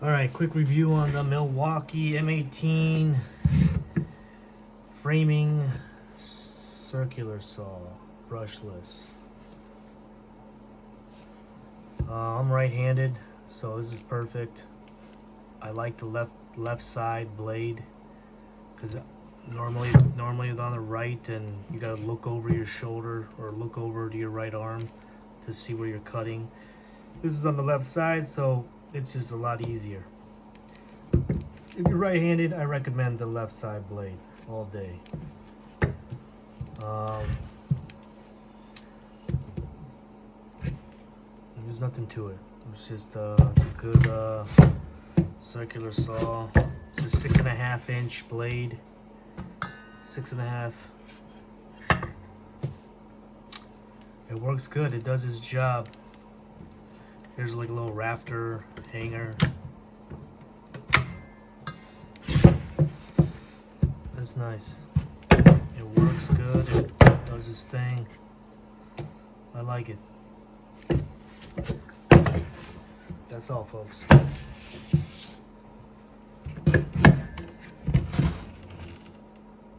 Alright, quick review on the Milwaukee M18 framing circular saw, brushless. I'm right-handed, so this is perfect. I like the left side blade because normally it's on the right, and you gotta look over your shoulder or look over to your right arm to see where you're cutting. This is on the left side, so it's just a lot easier. If you're right-handed, I recommend the left side blade all day. There's nothing to it. It's just it's a good circular saw. It's a 6.5 inch blade. 6.5. It works good. It does its job. Here's like a little rafter hanger. That's nice. It works good. It does its thing. I like it. That's all, folks.